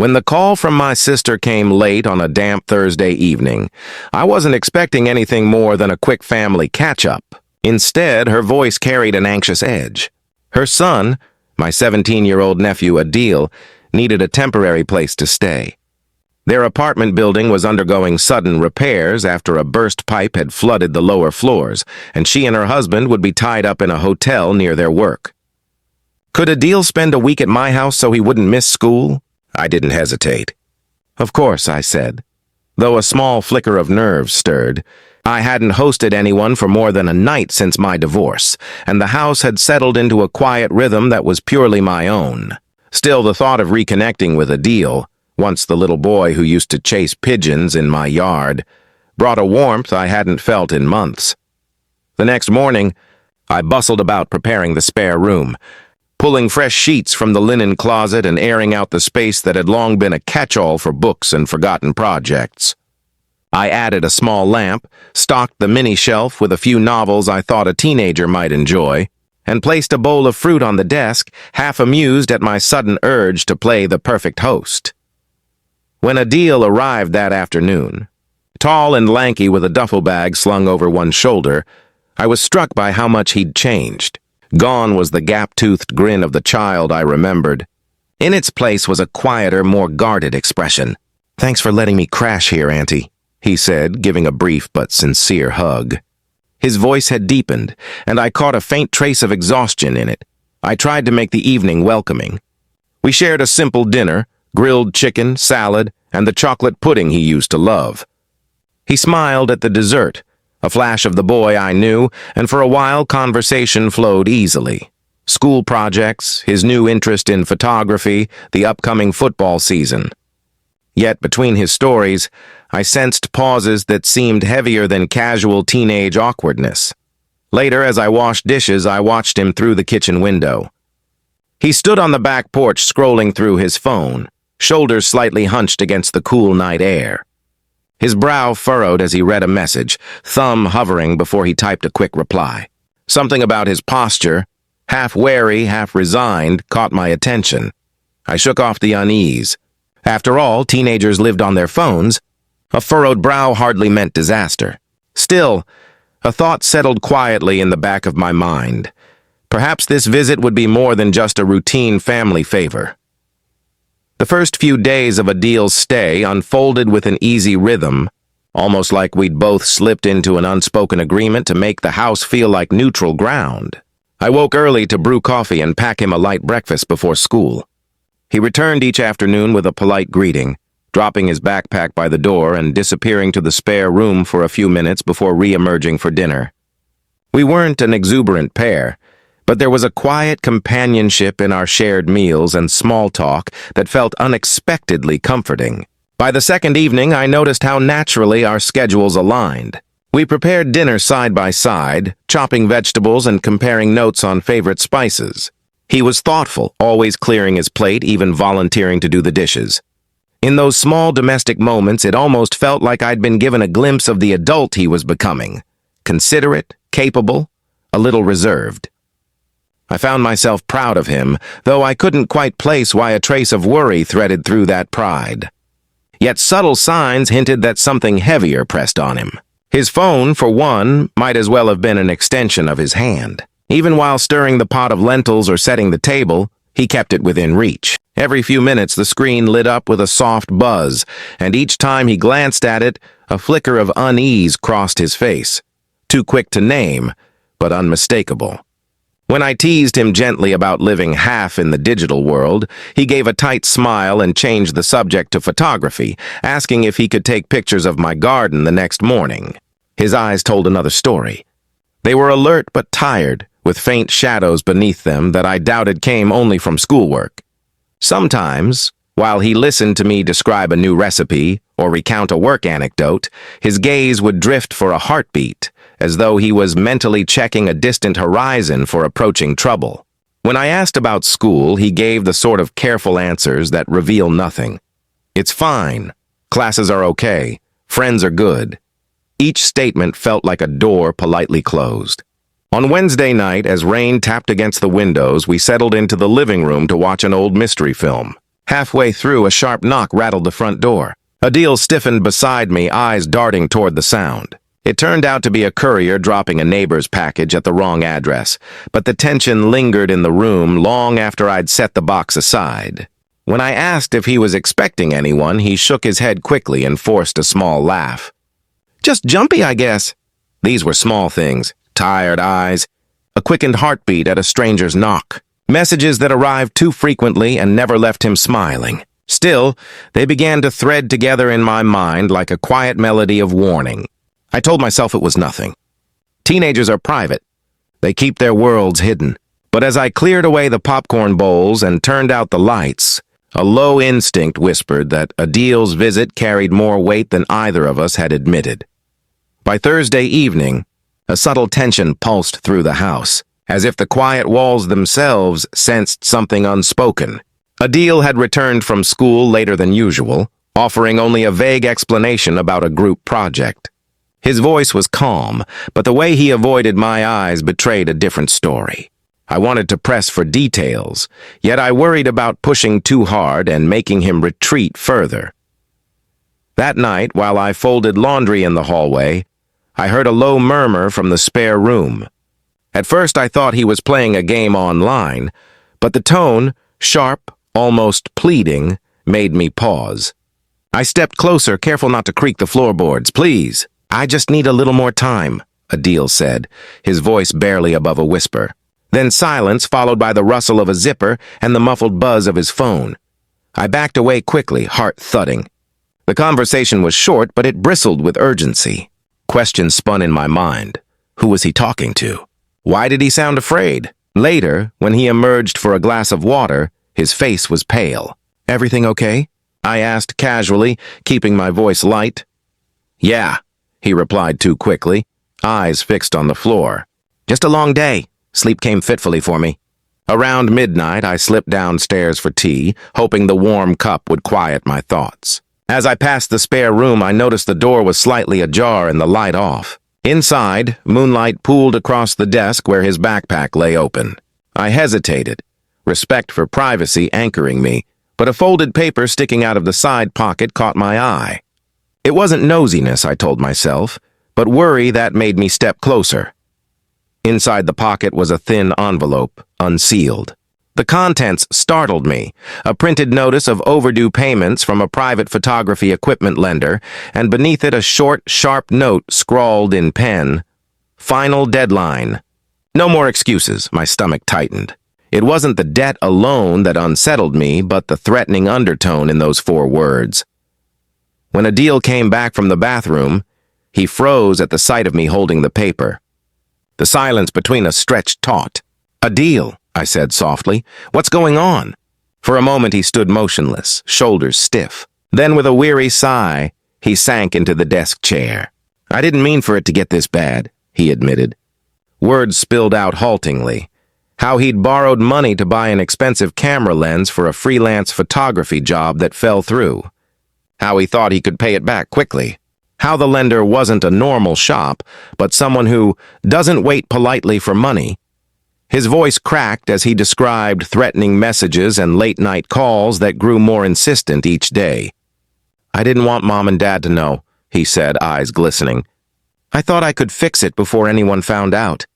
When the call from my sister came late on a damp Thursday evening, I wasn't expecting anything more than a quick family catch-up. Instead, her voice carried an anxious edge. Her son, my 17-year-old nephew Adil, needed a temporary place to stay. Their apartment building was undergoing sudden repairs after a burst pipe had flooded the lower floors, and she and her husband would be tied up in a hotel near their work. Could Adil spend a week at my house so he wouldn't miss school? I didn't hesitate. Of course, I said, though a small flicker of nerves stirred. I hadn't hosted anyone for more than a night since my divorce, and the house had settled into a quiet rhythm that was purely my own. Still, the thought of reconnecting with Adil, once the little boy who used to chase pigeons in my yard, brought a warmth I hadn't felt in months. The next morning, I bustled about preparing the spare room, pulling fresh sheets from the linen closet and airing out the space that had long been a catch-all for books and forgotten projects. I added a small lamp, stocked the mini shelf with a few novels I thought a teenager might enjoy, and placed a bowl of fruit on the desk, half amused at my sudden urge to play the perfect host. When Adil arrived that afternoon, tall and lanky with a duffel bag slung over one shoulder, I was struck by how much he'd changed. Gone was the gap-toothed grin of the child I remembered. In its place was a quieter, more guarded expression. "Thanks for letting me crash here, Auntie," he said, giving a brief but sincere hug. His voice had deepened, and I caught a faint trace of exhaustion in it. I tried to make the evening welcoming. We shared a simple dinner, grilled chicken, salad, and the chocolate pudding he used to love. He smiled at the dessert, a flash of the boy I knew, and for a while conversation flowed easily. School projects, his new interest in photography, the upcoming football season. Yet between his stories, I sensed pauses that seemed heavier than casual teenage awkwardness. Later, as I washed dishes, I watched him through the kitchen window. He stood on the back porch scrolling through his phone, shoulders slightly hunched against the cool night air. His brow furrowed as he read a message, thumb hovering before he typed a quick reply. Something about his posture, half wary, half resigned, caught my attention. I shook off the unease. After all, teenagers lived on their phones. A furrowed brow hardly meant disaster. Still, a thought settled quietly in the back of my mind. Perhaps this visit would be more than just a routine family favor. The first few days of Adil's stay unfolded with an easy rhythm, almost like we'd both slipped into an unspoken agreement to make the house feel like neutral ground. I woke early to brew coffee and pack him a light breakfast before school. He returned each afternoon with a polite greeting, dropping his backpack by the door and disappearing to the spare room for a few minutes before re-emerging for dinner. We weren't an exuberant pair, but there was a quiet companionship in our shared meals and small talk that felt unexpectedly comforting. By the second evening, I noticed how naturally our schedules aligned. We prepared dinner side by side, chopping vegetables and comparing notes on favorite spices. He was thoughtful, always clearing his plate, even volunteering to do the dishes. In those small domestic moments, it almost felt like I'd been given a glimpse of the adult he was becoming. Considerate, capable, a little reserved. I found myself proud of him, though I couldn't quite place why a trace of worry threaded through that pride. Yet subtle signs hinted that something heavier pressed on him. His phone, for one, might as well have been an extension of his hand. Even while stirring the pot of lentils or setting the table, he kept it within reach. Every few minutes the screen lit up with a soft buzz, and each time he glanced at it, a flicker of unease crossed his face. Too quick to name, but unmistakable. When I teased him gently about living half in the digital world, he gave a tight smile and changed the subject to photography, asking if he could take pictures of my garden the next morning. His eyes told another story. They were alert but tired, with faint shadows beneath them that I doubted came only from schoolwork. Sometimes, while he listened to me describe a new recipe or recount a work anecdote, his gaze would drift for a heartbeat, as though he was mentally checking a distant horizon for approaching trouble. When I asked about school, he gave the sort of careful answers that reveal nothing. "It's fine. Classes are okay. Friends are good." Each statement felt like a door politely closed. On Wednesday night, as rain tapped against the windows, we settled into the living room to watch an old mystery film. Halfway through, a sharp knock rattled the front door. Adil stiffened beside me, eyes darting toward the sound. It turned out to be a courier dropping a neighbor's package at the wrong address, but the tension lingered in the room long after I'd set the box aside. When I asked if he was expecting anyone, he shook his head quickly and forced a small laugh. "Just jumpy, I guess." These were small things: tired eyes, a quickened heartbeat at a stranger's knock, messages that arrived too frequently and never left him smiling. Still, they began to thread together in my mind like a quiet melody of warning. I told myself it was nothing. Teenagers are private. They keep their worlds hidden. But as I cleared away the popcorn bowls and turned out the lights, a low instinct whispered that Adil's visit carried more weight than either of us had admitted. By Thursday evening, a subtle tension pulsed through the house, as if the quiet walls themselves sensed something unspoken. Adil had returned from school later than usual, offering only a vague explanation about a group project. His voice was calm, but the way he avoided my eyes betrayed a different story. I wanted to press for details, yet I worried about pushing too hard and making him retreat further. That night, while I folded laundry in the hallway, I heard a low murmur from the spare room. At first I thought he was playing a game online, but the tone, sharp, almost pleading, made me pause. I stepped closer, careful not to creak the floorboards. "Please, I just need a little more time," Adil said, his voice barely above a whisper. Then silence, followed by the rustle of a zipper and the muffled buzz of his phone. I backed away quickly, heart thudding. The conversation was short, but it bristled with urgency. Questions spun in my mind. Who was he talking to? Why did he sound afraid? Later, when he emerged for a glass of water, his face was pale. "Everything okay?" I asked casually, keeping my voice light. "Yeah," he replied too quickly, eyes fixed on the floor. "Just a long day. Sleep came fitfully for me." Around midnight, I slipped downstairs for tea, hoping the warm cup would quiet my thoughts. As I passed the spare room, I noticed the door was slightly ajar and the light off. Inside, moonlight pooled across the desk where his backpack lay open. I hesitated, respect for privacy anchoring me, but a folded paper sticking out of the side pocket caught my eye. It wasn't nosiness, I told myself, but worry that made me step closer. Inside the pocket was a thin envelope, unsealed. The contents startled me, a printed notice of overdue payments from a private photography equipment lender, and beneath it a short, sharp note scrawled in pen, "Final deadline." No more excuses, my stomach tightened. It wasn't the debt alone that unsettled me, but the threatening undertone in those 4 words. When Adil came back from the bathroom, he froze at the sight of me holding the paper. The silence between us stretched taut. "Adil," I said softly, "what's going on?" For a moment he stood motionless, shoulders stiff. Then with a weary sigh, he sank into the desk chair. "I didn't mean for it to get this bad," he admitted. Words spilled out haltingly. How he'd borrowed money to buy an expensive camera lens for a freelance photography job that fell through. How he thought he could pay it back quickly. How the lender wasn't a normal shop, but someone who doesn't wait politely for money. His voice cracked as he described threatening messages and late-night calls that grew more insistent each day. "I didn't want Mom and Dad to know," he said, eyes glistening. "I thought I could fix it before anyone found out."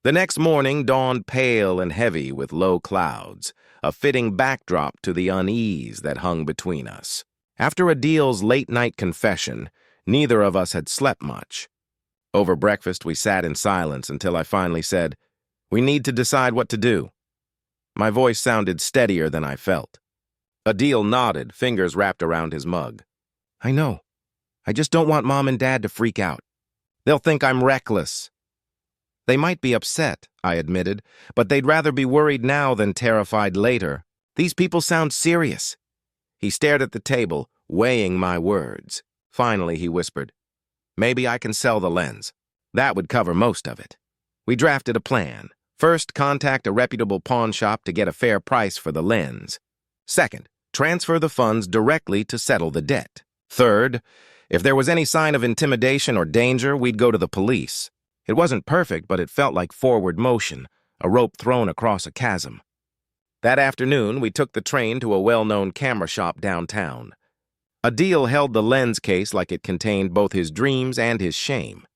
The next morning dawned pale and heavy with low clouds, a fitting backdrop to the unease that hung between us. After Adil's late-night confession, neither of us had slept much. Over breakfast, we sat in silence until I finally said, "We need to decide what to do." My voice sounded steadier than I felt. Adil nodded, fingers wrapped around his mug. "I know. I just don't want Mom and Dad to freak out. They'll think I'm reckless." "They might be upset," I admitted, "but they'd rather be worried now than terrified later. These people sound serious." He stared at the table, weighing my words. Finally, he whispered, "Maybe I can sell the lens. That would cover most of it." We drafted a plan. First, contact a reputable pawn shop to get a fair price for the lens. Second, transfer the funds directly to settle the debt. Third, if there was any sign of intimidation or danger, we'd go to the police. It wasn't perfect, but it felt like forward motion, a rope thrown across a chasm. That afternoon, we took the train to a well-known camera shop downtown. Adil held the lens case like it contained both his dreams and his shame.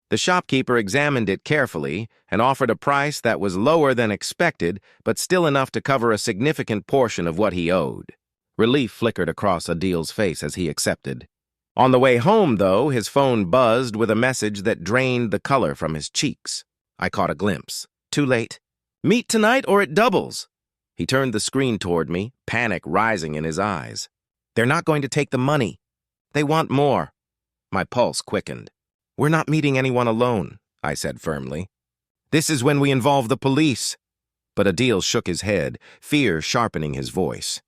The shopkeeper examined it carefully and offered a price that was lower than expected, but still enough to cover a significant portion of what he owed. Relief flickered across Adil's face as he accepted. On the way home, though, his phone buzzed with a message that drained the color from his cheeks. I caught a glimpse. Too late. Meet tonight or it doubles. He turned the screen toward me, panic rising in his eyes. They're not going to take the money. They want more. My pulse quickened. We're not meeting anyone alone, I said firmly. This is when we involve the police. But Adil shook his head, fear sharpening his voice.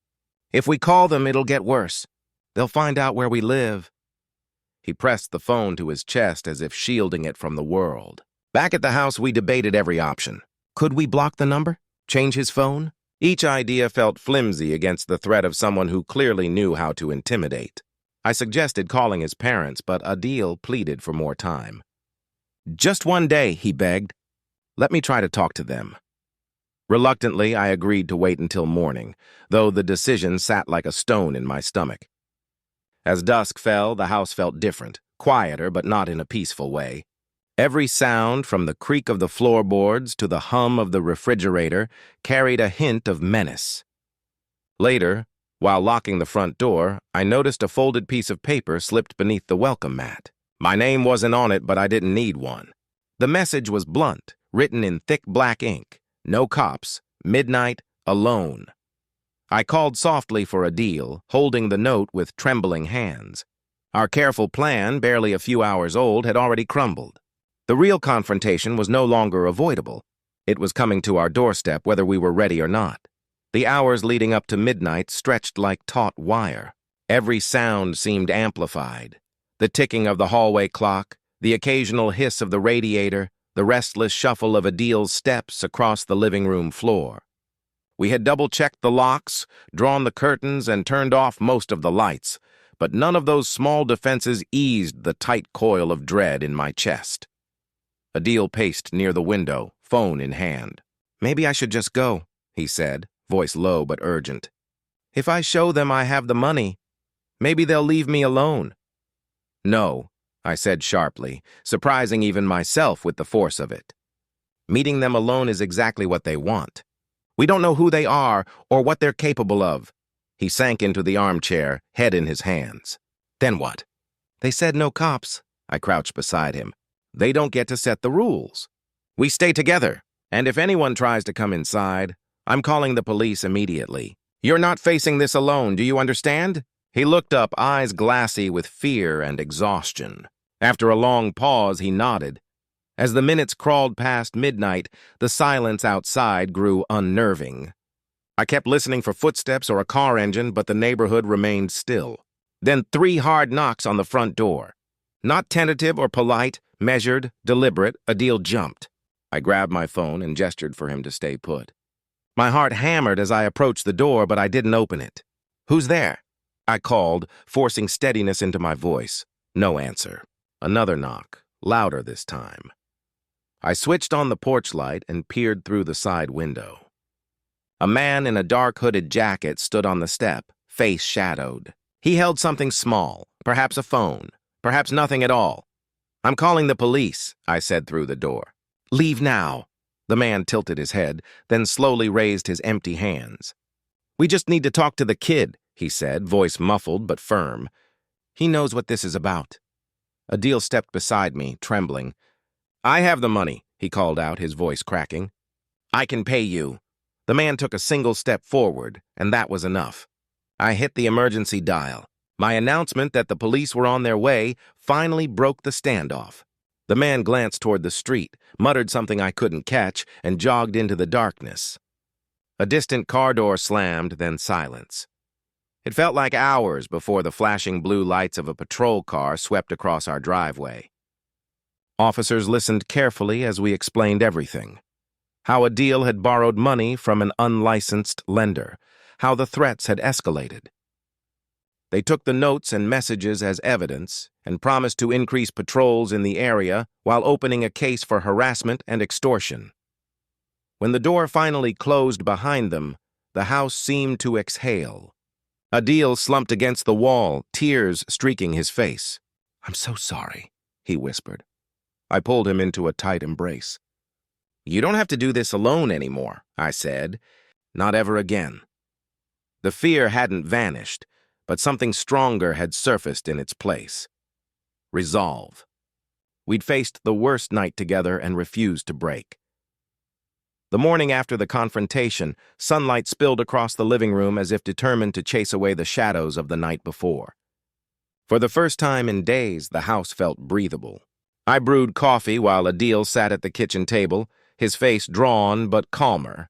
If we call them, it'll get worse. They'll find out where we live. He pressed the phone to his chest as if shielding it from the world. Back at the house, we debated every option. Could we block the number? Change his phone? Each idea felt flimsy against the threat of someone who clearly knew how to intimidate. I suggested calling his parents, but Adil pleaded for more time. Just one day, he begged. Let me try to talk to them. Reluctantly, I agreed to wait until morning, though the decision sat like a stone in my stomach. As dusk fell, the house felt different, quieter but not in a peaceful way. Every sound, from the creak of the floorboards to the hum of the refrigerator, carried a hint of menace. Later, while locking the front door, I noticed a folded piece of paper slipped beneath the welcome mat. My name wasn't on it, but I didn't need one. The message was blunt, written in thick black ink. No cops. Midnight. Alone. I called softly for Adil, holding the note with trembling hands. Our careful plan, barely a few hours old, had already crumbled. The real confrontation was no longer avoidable. It was coming to our doorstep whether we were ready or not. The hours leading up to midnight stretched like taut wire. Every sound seemed amplified. The ticking of the hallway clock, the occasional hiss of the radiator, the restless shuffle of Adil's steps across the living room floor. We had double-checked the locks, drawn the curtains, and turned off most of the lights, but none of those small defenses eased the tight coil of dread in my chest. Adil paced near the window, phone in hand. Maybe I should just go, he said, voice low but urgent. If I show them I have the money, maybe they'll leave me alone. No, I said sharply, surprising even myself with the force of it. Meeting them alone is exactly what they want. We don't know who they are or what they're capable of. He sank into the armchair, head in his hands. Then what? They said no cops. I crouched beside him. They don't get to set the rules. We stay together, and if anyone tries to come inside, I'm calling the police immediately. You're not facing this alone, do you understand? He looked up, eyes glassy with fear and exhaustion. After a long pause, he nodded. As the minutes crawled past midnight, the silence outside grew unnerving. I kept listening for footsteps or a car engine, but the neighborhood remained still. Then 3 hard knocks on the front door. Not tentative or polite, measured, deliberate, Adil jumped. I grabbed my phone and gestured for him to stay put. My heart hammered as I approached the door, but I didn't open it. Who's there? I called, forcing steadiness into my voice. No answer. Another knock, louder this time. I switched on the porch light and peered through the side window. A man in a dark hooded jacket stood on the step, face shadowed. He held something small, perhaps a phone, perhaps nothing at all. I'm calling the police, I said through the door. Leave now. The man tilted his head, then slowly raised his empty hands. We just need to talk to the kid, he said, voice muffled but firm. He knows what this is about. Adil stepped beside me, trembling. I have the money, he called out, his voice cracking. I can pay you. The man took a single step forward, and that was enough. I hit the emergency dial. My announcement that the police were on their way finally broke the standoff. The man glanced toward the street, muttered something I couldn't catch, and jogged into the darkness. A distant car door slammed, then silence. It felt like hours before the flashing blue lights of a patrol car swept across our driveway. Officers listened carefully as we explained everything. How Adil had borrowed money from an unlicensed lender. How the threats had escalated. They took the notes and messages as evidence and promised to increase patrols in the area while opening a case for harassment and extortion. When the door finally closed behind them, The house seemed to exhale. Adil slumped against the wall, tears streaking his face. "I'm so sorry," he whispered. I pulled him into a tight embrace. "You don't have to do this alone anymore," I said. "Not ever again." The fear hadn't vanished, but something stronger had surfaced in its place. Resolve. We'd faced the worst night together and refused to break. The morning after the confrontation, sunlight spilled across the living room as if determined to chase away the shadows of the night before. For the first time in days, the house felt breathable. I brewed coffee while Adil sat at the kitchen table, his face drawn but calmer.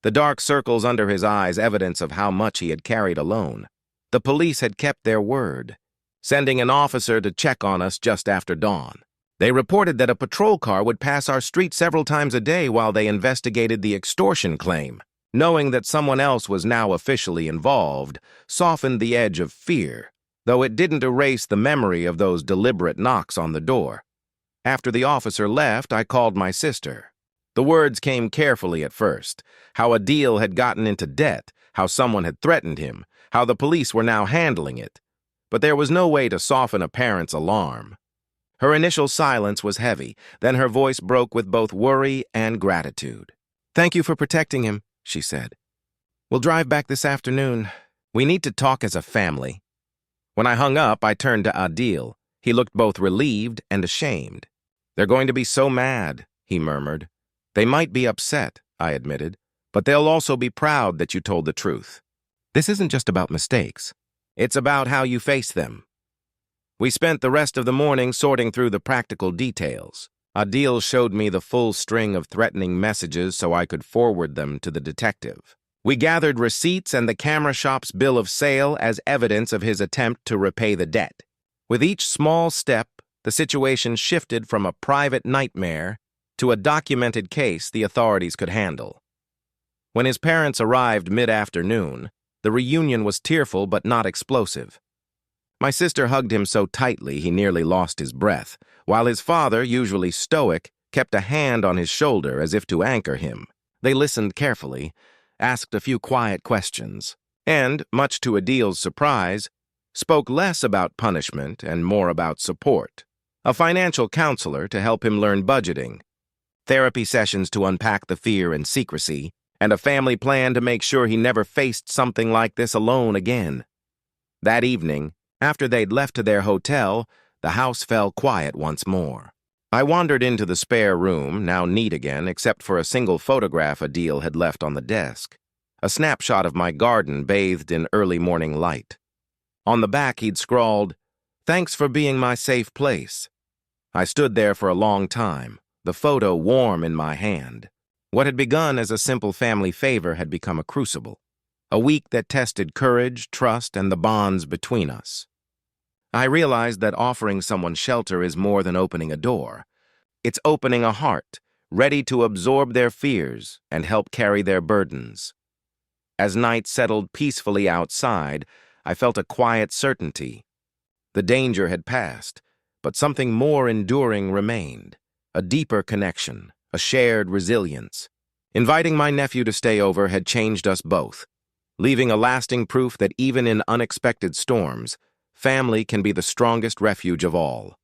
The dark circles under his eyes evidence of how much he had carried alone. The police had kept their word, sending an officer to check on us just after dawn. They reported that a patrol car would pass our street several times a day while they investigated the extortion claim. Knowing that someone else was now officially involved softened the edge of fear, though it didn't erase the memory of those deliberate knocks on the door. After the officer left, I called my sister. The words came carefully at first, how Adil had gotten into debt, how someone had threatened him, how the police were now handling it. But there was no way to soften a parent's alarm. Her initial silence was heavy, then her voice broke with both worry and gratitude. "Thank you for protecting him," she said. "We'll drive back this afternoon. We need to talk as a family." When I hung up, I turned to Adil. He looked both relieved and ashamed. "They're going to be so mad," he murmured. "They might be upset," I admitted, "but they'll also be proud that you told the truth. This isn't just about mistakes. It's about how you face them." We spent the rest of the morning sorting through the practical details. Adil showed me the full string of threatening messages so I could forward them to the detective. We gathered receipts and the camera shop's bill of sale as evidence of his attempt to repay the debt. With each small step, the situation shifted from a private nightmare to a documented case the authorities could handle. When his parents arrived mid-afternoon, the reunion was tearful but not explosive. My sister hugged him so tightly he nearly lost his breath, while his father, usually stoic, kept a hand on his shoulder as if to anchor him. They listened carefully, asked a few quiet questions, and, much to Adil's surprise, spoke less about punishment and more about support. A financial counselor to help him learn budgeting, therapy sessions to unpack the fear and secrecy, and a family plan to make sure he never faced something like this alone again. That evening, after they'd left to their hotel, the house fell quiet once more. I wandered into the spare room, now neat again, except for a single photograph Adil had left on the desk. A snapshot of my garden bathed in early morning light. On the back he'd scrawled, "Thanks for being my safe place." I stood there for a long time, the photo warm in my hand. What had begun as a simple family favor had become a crucible. A week that tested courage, trust, and the bonds between us. I realized that offering someone shelter is more than opening a door. It's opening a heart, ready to absorb their fears and help carry their burdens. As night settled peacefully outside, I felt a quiet certainty. The danger had passed, but something more enduring remained. A deeper connection, a shared resilience. Inviting my nephew to stay over had changed us both, leaving a lasting proof that even in unexpected storms, family can be the strongest refuge of all.